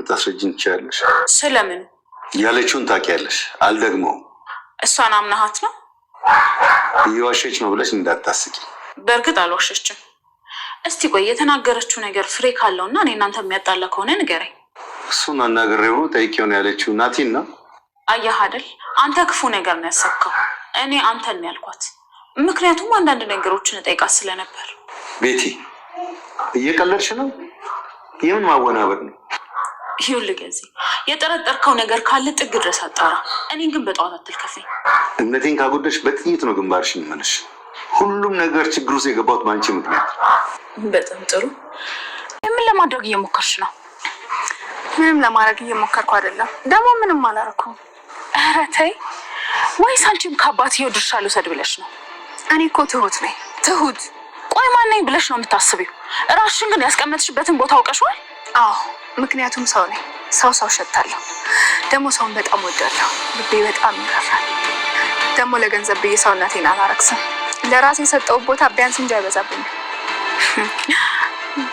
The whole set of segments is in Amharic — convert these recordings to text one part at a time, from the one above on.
ልታስረጅኝ ትችያለሽ? ስለምን? ያለችውን ታውቂያለሽ። አልደግመውም። እሷን አምናሃት ነው? እየዋሸች ነው ብለሽ እንዳታስቂ። በእርግጥ አልዋሸችም። እስቲ ቆይ የተናገረችው ነገር ፍሬ ካለውና እኔ እናንተ የሚያጣላ ከሆነ ንገረኝ። እሱን አናግሬው ነው ጠይቄውን ያለችው ናቲና። አየህ አይደል አንተ ክፉ ነገር ነው ያሰብከው። እኔ አንተን ያልኳት ምክንያቱም አንዳንድ ነገሮችን እጠይቃት ስለነበር። ቤቲ እየቀለድሽ ነው? የምን ማወናበድ ነው? ይኸውልህ ገዜ የጠረጠርከው ነገር ካለ ጥግ ድረስ አጣራ። እኔን ግን በጠዋት አትልከፈኝ። እምነቴን ካጎደሽ በጥይት ነው ግንባርሽን እመለሽ። ሁሉም ነገር ችግር ውስጥ የገባሁት በአንቺ ምክንያት። በጣም ጥሩ። ምን ለማድረግ እየሞከርሽ ነው? ምንም ለማድረግ እየሞከርኩ አይደለም። ደግሞ ምንም አላረኩም። ኧረ ተይ። ወይስ አንቺም ከአባትየው ድርሻ ልውሰድ ብለሽ ነው? እኔ እኮ ትሁት ነኝ። ትሁት? ቆይ ማን ነኝ ብለሽ ነው የምታስቢው? ራስሽን ግን ያስቀመጥሽበትን ቦታ አውቀሽዋል? አዎ፣ ምክንያቱም ሰው ነኝ። ሰው ሸታለሁ። ደግሞ ሰውን በጣም ወዳለሁ። ልቤ በጣም ይራራል። ደግሞ ለገንዘብ ብዬ ሰውነቴን አላረክስም። ለራሴ የሰጠው ቦታ ቢያንስ እንጂ አይበዛብኝም።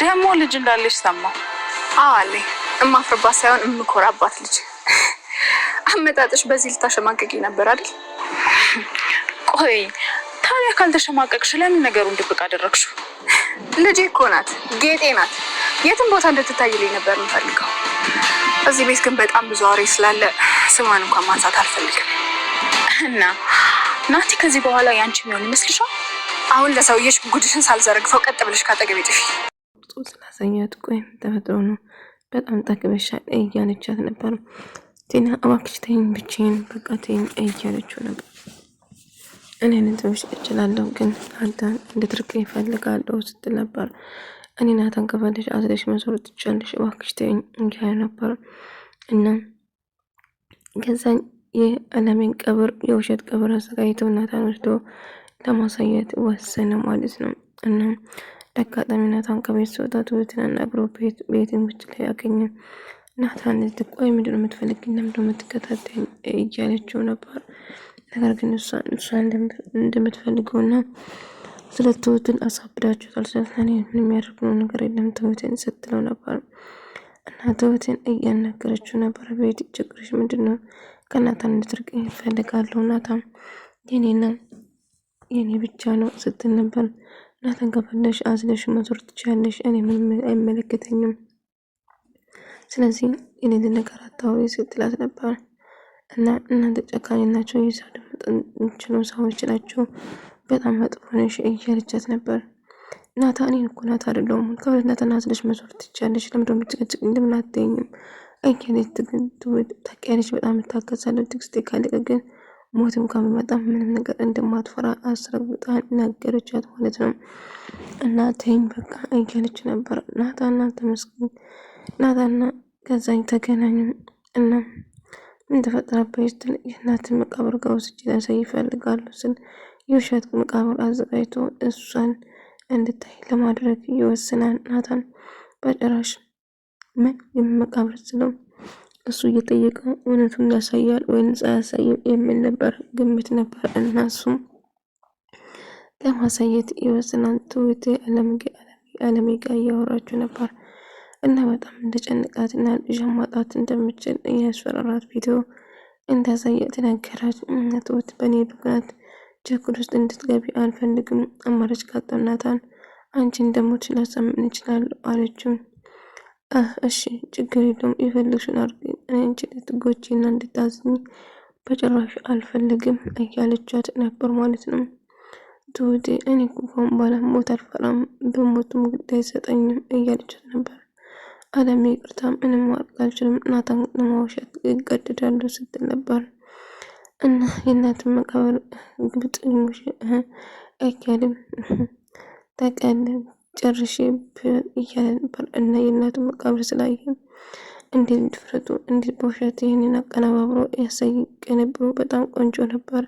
ደግሞ ልጅ እንዳለሽ ሰማሁ። አዎ አለኝ። እማፍርባት ሳይሆን እምኮራባት ልጅ። አመጣጥሽ በዚህ ልታሸማቀቂ ነበር አይደል? ቆይ ታዲያ ካልተሸማቀቅሽ ለምን ነገሩን ድብቅ አደረግሽው? ልጄ እኮ ናት፣ ጌጤ ናት። የትም ቦታ እንድትታይልኝ ነበር የምፈልገው። እዚህ ቤት ግን በጣም ብዙ አውሬ ስላለ ስሟን እንኳን ማንሳት አልፈልግም። እና ናቲ ከዚህ በኋላ ያንቺ የሚሆን ይመስልሻል? አሁን ለሰውዬሽ ጉድሽን ሳልዘረግፈው ቀጥ ብለሽ ካጠገቤ ጥፊ። ስላሳያት ቆይ ተፈጥሮ ነው በጣም ጠግበሻል እያለቻት ነበር። ቲና እባክሽ ተይኝ ብቻዬን በቃ ተይኝ እያለችው ነበር። እኔ ልተውሽ እችላለሁ ግን ናታን እንድትርቅ ይፈልጋለሁ ስትል ነበር። እኔ ናታን ከፈለሽ አዝለሽ መዞር ትችያለሽ እባክሽ ተይኝ እያለ ነበር። እና ከዛን የአለሜን ቀብር የውሸት ቀብር አዘጋጅተው ናታን ወስዶ ለማሳየት ወሰነ ማለት ነው። እና ለአጋጣሚ ናታን ከቤት ሲወጣ ትሁትን አናግሮ ቤትን ውጭ ላይ ያገኘ። ናታን ቆይ ምንድን ነው የምትፈልጊኝ? ለምንድን ነው የምትከታተይኝ? እያለችው ነበር። ነገር ግን እሷ እንደምትፈልገውና ስለ ትሁትን አሳብዳችኋል ስለኔ ምንም የሚያደርገው ነገር የለም ትሁትን ስትለው ነበር። እና ትሁትን እያናገረችው ነበር። ቤት ችግርሽ ምንድን ነው? ከናታን እንድትርቅኝ እፈልጋለሁ። ናታን የኔና የኔ ብቻ ነው ስትል ነበር። ናታን ከፈለሽ አዝለሽ መዞር ትችያለሽ፣ እኔ ምንም አይመለከተኝም። ስለዚህ የኔ ነገር አታውሪ ስትላት ነበር። እና እናንተ ጨካኝ ናቸው፣ ይዛው ደምጥንችሉ ሰዎች ናቸው፣ በጣም መጥፎ ነሽ እያለቻት ነበር። ናታን እኔን እኮ ናት አይደለሁም ከሁለትና አዝለሽ መዞር ትችያለሽ፣ ለምንድን ነው የምትጨቅጭቅኝ? እንደምን አትይኝም? እያለች ታውቂያለሽ፣ በጣም እታገሳለሁ፣ ትዕግስቴ ካለቀ ግን ሞትም ከመጣ ምንም ነገር እንደማትፈራ አስረግጣ ነገረቻት ማለት ነው። እና ተይኝ በቃ እያለች ነበር። ናታና ተመስገን ናታና ከዛኝ ተገናኙ። እና ምን ተፈጠረበት ስትል የእናትን መቃብር ጋር ወስጄ ላሳይ ይፈልጋሉ ስል የውሸት መቃብር አዘጋጅቶ እሷን እንድታይ ለማድረግ ይወስናል። ናታን በጭራሽ ምን የመቃብር ስለው እሱ እየጠየቀው እውነቱን ያሳያል ወይንስ አያሳይም የሚል ነበር ግምት ነበር። እና እሱም ለማሳየት ይወስናል። ትሁት አለሜ ጋር እያወራችሁ ነበር እና በጣም እንደጨነቃትና ልጅ ማጣት እንደምችል እያስፈራራት ቪዲዮ እንዳሳየት ነገራት። ትሁት በእኔ ምክንያት ችግር ውስጥ እንድትገቢ አልፈልግም፣ አማራጭ ካጣሁ ናታን አንቺ እንደሞትሽ ላሳምን ይችላል አለችው። እሺ ችግር የለውም የፈለግሽውን አድርጊ፣ እኔ አንቺ ልትጎጂና እንድታዝኝ በጭራሽ አልፈልግም እያለቻት ነበር ማለት ነው። ትሁት እኔ ከሆን በኋላ ሞት አልፈራም፣ በሞቱም ግድ አይሰጠኝም እያለቻት ነበር። አለሜ ይቅርታ ምንም ማድረግ አልችልም፣ ናታን ለማውሸት ይገደዳሉ ስትል ነበር። እና የእናትን መቃብር ግብጥኞች እያለም ተቀልም ጨርሼ እያለ ነበር። እና የእናቱ መቃብር ስላየ እንዴት ድፍረቱ እንዴት በውሸት ይህንን አቀነባብሮ ያሳይ ቅንብሩ በጣም ቆንጆ ነበር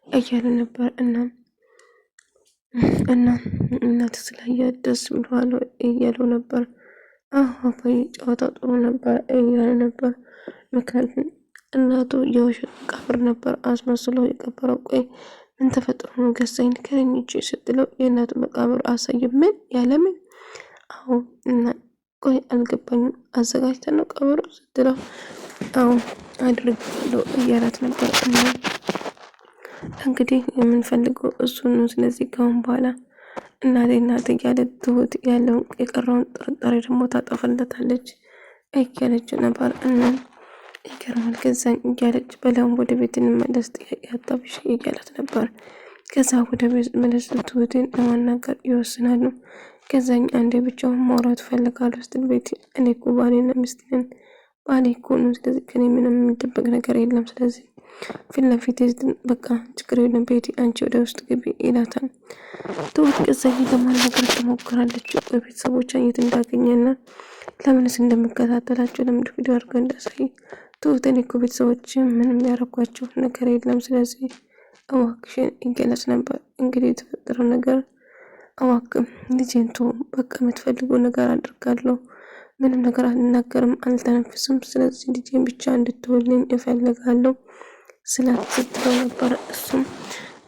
እያለ ነበር። እና እናቱ ስላየ ደስ ብሏል እያለው ነበር። አባዬ ጨዋታ ጥሩ ነበር እያለ ነበር። ምክንያቱም እናቱ የውሸት መቃብር ነበር አስመስሎ የቀበረው። ቆይ ምን ተፈጥሮ ነው ገዛኝ ከረኝቼ ስትለው የእናቱ መቃብር አሳየ። ምን ያለምን? አዎ እና ቆይ አልገባኝም፣ አዘጋጅተን ነው ቀበሮ ስትለው አዎ አድርጌያለሁ እያላት ነበር። እና እንግዲህ የምንፈልገው እሱን ነው። ስለዚህ ካሁን በኋላ እናቴ እያለ ትሁት ያለውን የቀረውን ጥርጣሬ ደግሞ ታጠፋለታለች እያለች ነበር። እና ይገርማል። ከዛኝ እያለች በላም ወደ ቤት እንመለስ ጥያቄ አጣብሽ እያላት ነበር። ከዛ ወደ ቤት መለስ ትሁትን ለማናገር ይወስናሉ። ከዛኝ አንዴ ብቻውን ማውራት ፈልጋለሁ ስትል ቤት እኔ እኮ ባሌና ሚስት ነን፣ ባሌ እኮ ነው። ስለዚህ ከኔ ምንም የሚደበቅ ነገር የለም። ስለዚህ ፊት ለፊት በቃ ችግር የለም ቤቲ አንቺ ወደ ውስጥ ግቢ ይላታል። ትሁት ከዛኝ ለማናገር ትሞክራለች። በቤተሰቦቿን የት እንዳገኘና ለምንስ እንደምከታተላቸው ለምንድ ቪዲዮ አድርገው እንዳሳይ ትሁትን እኮ ቤተሰቦች ምንም ያረኳቸው ነገር የለም። ስለዚህ እባክሽን ይገለጽ ነበር። እንግዲህ የተፈጠረው ነገር እባክም ልጄን ተው፣ በቃ የምትፈልገው ነገር አድርጋለሁ፣ ምንም ነገር አልናገርም፣ አልተነፍስም። ስለዚህ ልጄን ብቻ እንድትወልኝ እፈልጋለሁ ስትለው ነበር። እሱም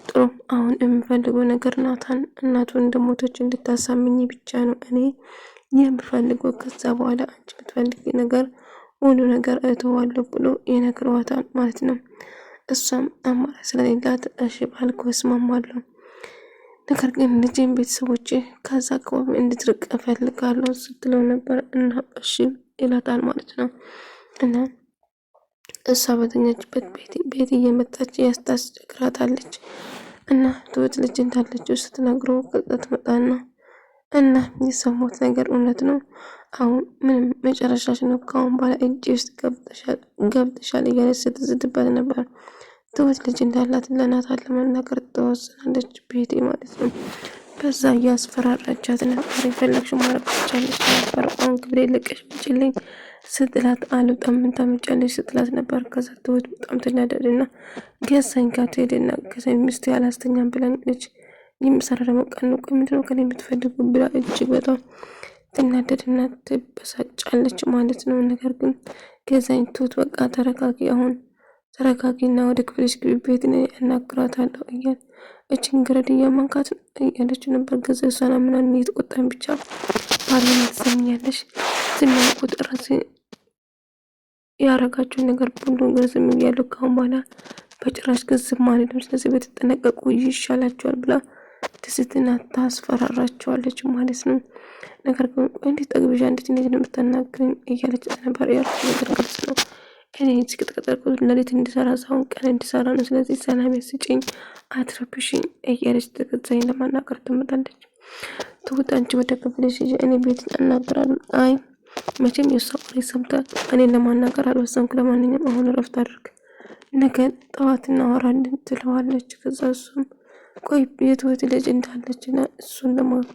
ጥሩ፣ አሁን የምፈልገው ነገር ናታን እናቱ እንደሞተች እንድታሳምኝ ብቻ ነው እኔ የምፈልገው። ከዛ በኋላ አንቺ የምትፈልጊ ነገር ሁሉ ነገር እተዋለሁ ብሎ ይነግረዋታል ማለት ነው። እሷም አማራጭ ስለሌላት እሺ ባልኩ እስማማለሁ፣ ነገር ግን ልጄን ቤተሰቦቼ ከዛ አካባቢ እንድትርቅ እፈልጋለሁ ስትለው ነበር። እና እሺ ይላታል ማለት ነው። እና እሷ በተኛችበት ቤት እየመጣች ያስታስቸግራታለች። እና ትሁት ልጅ እንዳለችው ስትነግረው ቅጽበት መጣና እና የሰማሁት ነገር እውነት ነው፣ አሁን ምንም መጨረሻሽ ነው፣ ከአሁን በኋላ እጅ ውስጥ ገብተሻል እያለች ስትዝትበት ነበር። ትሁት ልጅ እንዳላት ለናታን ለመናገር ተወስናለች፣ ቤቴ ማለት ነው። በዛ እያስፈራራቻት ነበር። የፈለግሽው ማድረግ ትችያለሽ ነበር፣ አሁን ክብሬ ልቀሽ ውጪልኝ ስትላት አልወጣም ምን ታመጫለሽ ስትላት ነበር። ከዛ ትሁት በጣም ትናደድና ገዛኝ ጋር ትሄድና ገዛኝ ሚስት ያላስተኛም ብላኛለች፣ የምሰራ ደግሞ ቀን ቆይ ምንድነው ከኔ የምትፈልጉ ብላ እጅግ በጣም ትናደድና ትበሳጫለች ማለት ነው። ነገር ግን ገዛኝ ትሁት በቃ ተረጋጊ፣ አሁን ተረጋጊና ወደ ክፍልሽ ግቢ፣ ቤት ነው ያናግራታለሁ እያል እችን ግረድ እያማንካት እያለች ነበር። ገዛ እሷና ምናምን እየተቆጣኝ ብቻ ባልሆነ ትሰምኛለሽ፣ ዝም ቁጥር ያረጋችሁ ነገር ሁሉ ግርዝም እያሉ ካሁን በኋላ በጭራሽ ግዝም ማለት ነው። ስለዚህ በተጠነቀቁ ይሻላቸዋል ብላ ትስትና ታስፈራራቸዋለች ማለት ነው። ነገር ግን እንዴት ጠግብዣ እንዴት እንደምታናግረኝ እያለች ነበር። ያልኩት ነገር ግልጽ ነው። እኔ እዚህ ከተቀጠርኩት ለሌት እንዲሰራ ሳይሆን ቀን እንዲሰራ ነው። ስለዚህ ሰላም ስጪኝ፣ አትረብሽኝ እያለች ተገዛኝ ለማናገር ትመጣለች። ትሁት አንቺ ወደ ክፍልሽ ሂጂ፣ እኔ ቤት እናገራለሁ። አይ መቼም የሷ ወሬ ሰምተህ እኔን ለማናገር አልወሰንኩ። ለማንኛውም አሁን እረፍት አድርግ፣ ነገ ጠዋት እናወራለን ትለዋለች። ከዛ እሱም ቆይ የትሁት ልጅ እንዳለችና እሱን ለማወቅ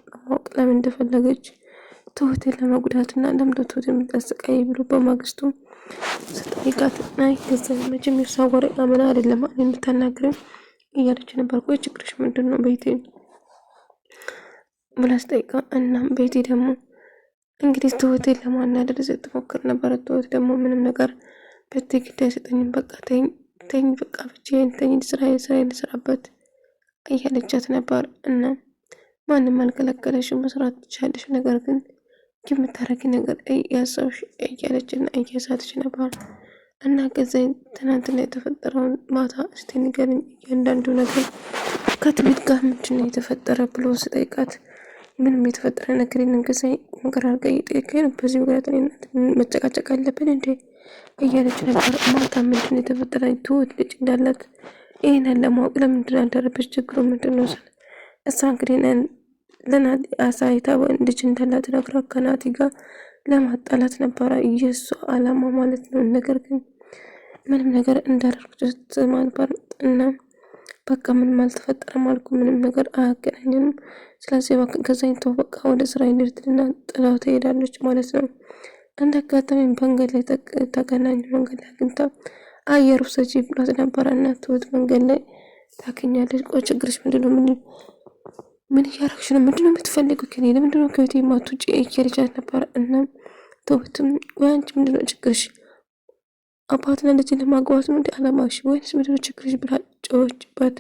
ለምን እንደፈለገች ትሁትን ለመጉዳትና ለምን ትሁት የምታሰቃይ ብሎ በማግስቱ ስጠይቃት ናይ ከዛ መቼም የሷ ወሬ አመና አይደለም እኔ የምታናግረኝ እያለች ነበር። ቆይ ችግርሽ ምንድን ነው ቤቴ ብላ ስጠይቃ እናም ቤቴ ደግሞ እንግዲህ ትሁትን ለማናደድ ስትሞክር ነበር። ትሁት ደግሞ ምንም ነገር በትግል አይሰጠኝም፣ በቃ ተኝ በቃ ብቻዬን ተኝ፣ ስራዬን ልስራበት እያለቻት ነበር። እና ማንም አልከለከለሽም መስራት ትችያለሽ፣ ነገር ግን የምታረጊ ነገር እያሰብሽ እያለችና እያሳተች ነበር። እና ከዛኝ ትናንትና የተፈጠረውን ማታ እስቲ ንገረኝ እያንዳንዱ ነገር ከትሁት ጋር ምንድን ነው የተፈጠረ ብሎ ስጠይቃት ምንም የተፈጠረ ነገር የለም፣ ከዛኝ ነገር አድርጋ እየጠየቀኝ ነው፣ በዚህ ምክንያት መጨቃጨቅ አለብን እንዴ እያለች ነበር። ማታ ምንድን ነው የተፈጠረ ትሁት ልጅ እንዳላት ይህንን ለማወቅ ለምንድን ያደረበች ችግሩ ምንድን ነው? እሷ እንግዲህ ለናቲ አሳይታ ልጅ እንዳላት ነግራ ከናቲ ጋር ለማጣላት ነበረ የእሷ አላማ ማለት ነው። ነገር ግን ምንም ነገር እንዳደረጉት ስትሰማ ነበር። እና በቃ ምንም አልተፈጠረም አልኩ፣ ምንም ነገር አያገናኘንም። ስለዚህ ከዛኝ ተው በቃ ወደ ስራ ይንድትልና ጥላው ትሄዳለች ማለት ነው። እንደ አጋጣሚ መንገድ ላይ ተገናኙ። መንገድ ላይ አግኝታ አየሩ ሰጂ ብሏት ነበረ እና ትሁት መንገድ ላይ ታገኛለች። ቆይ ችግርሽ ምንድነው? ምን እያረግሽ ነው? ምንድነው የምትፈልጊው ከኔ? ለምንድነው ከቤቴ የማትወጪ እያለቻት ነበረ። እና ትሁትም ወይ አንቺ ምንድነው ችግርሽ? አባትና ልጅ ለማግባት ነው እንደ አላማሽ ወይስ ምንድነው ችግርሽ ብላ ጮኸችባት።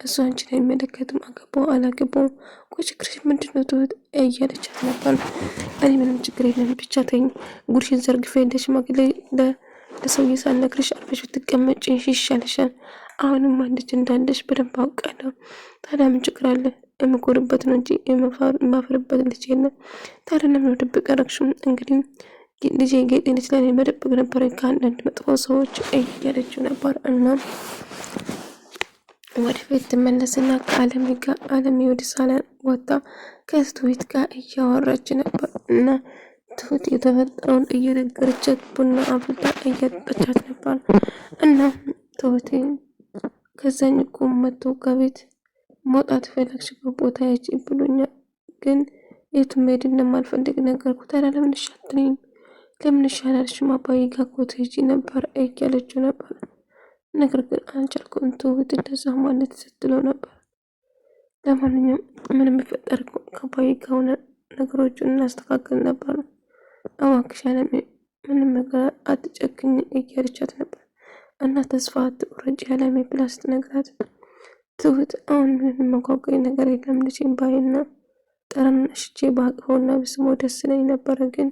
እሷ አንቺን አይመለከትም አገባው አላገባው ቆይ ችግርሽ ምንድነው ትሁት እያለቻት ነበር። እኔ ምንም ችግር የለም ብቻ ተይኝ፣ ጉድሽን ዘርግፌ እንደ ሽማግሌ ለሰውዬ ሳልነግርሽ አርፈሽ ብትቀመጪ ይሻልሻል። አሁንም አንድች እንዳለሽ በደንብ አውቃለሁ። ታዲያ ምን ችግር አለ? የምኮርበት ነው እንጂ የማፍርበት ልጅ የለም። ታዲያ ለምን ድብቅ አደረግሽው? እንግዲህ ልጄ ጌጤ ልጅ ላይ መደብቅ ነበር ከአንዳንድ መጥፎ ሰዎች እያለችው ነበር። እና ወደፊት ትመለስና ከአለሚ ጋር አለሚ ወደ ሳሎን ወጣ ከትሁት ጋር እያወራች ነበር። እና ትሁት የተፈጠረውን እየነገረቻት ቡና አፍልታ እያጠጣቻት ነበር። እና ትሁት ከዛኝ ቁም መጥቶ ከቤት መውጣት ፈለግሽበት ቦታ ያቺ ብሎኛል፣ ግን የቱም መሄድ እንደማልፈልግ ነገርኩት። ታዲያ ለምን ሻትነኝ ለምን ሻላልሽም አባዬ ጋር እኮ ትሄጂ ነበር እያለችው ነበር። ነገር ግን አልቻልኩም ትሁት እንደዛ ማለት ስትለው ነበር። ለማንኛውም ምንም ቢፈጠር ከአባዬ ጋር ሆነ ነገሮችን እናስተካክል ነበር። እባክሽ አለሜ ምንም ነገር አትጨክኝ እያለቻት ነበር። እና ተስፋ አትቁረጪ አለሜ ብላ ስትነግራት ትሁት አሁን ምንም መጓጓኝ ነገር የለም ልጄን ባይና ጠረናሽቼ በአቅፈውና ብስሞ ደስ ይለኝ ነበረ፣ ግን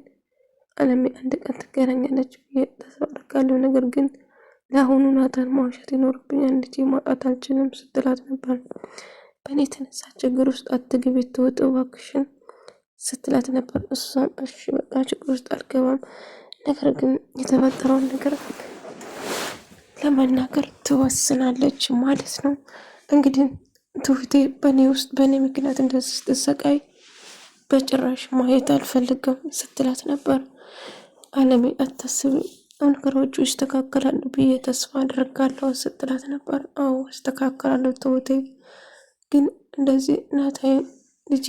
አለሜ አንድ ቀን ትገናኛለች ብዬ ተስፋ አደርጋለሁ። ነገር ግን ለአሁኑ ናታን ማውሸት ይኖርብኛል፣ ልጄ ማጣት አልችልም ስትላት ነበር። በእኔ የተነሳ ችግር ውስጥ አትግቢ ትሁት እባክሽን ስትላት ነበር። እሷም እሺ በቃ ችግር ውስጥ አልገባም፣ ነገር ግን የተፈጠረውን ነገር ለመናገር ትወስናለች ማለት ነው። እንግዲህ ትሁቴ በእኔ ምክንያት እንደዚህ ስትሰቃይ በጭራሽ ማየት አልፈልግም ስትላት ነበር። አለሜ አታስቢ ነገሮቹ ይስተካከላሉ ብዬ ተስፋ አድርጋለሁ ስትላት ነበር። አዎ ይስተካከላሉ ትሁቴ፣ ግን እንደዚህ ናታዬ ልጄ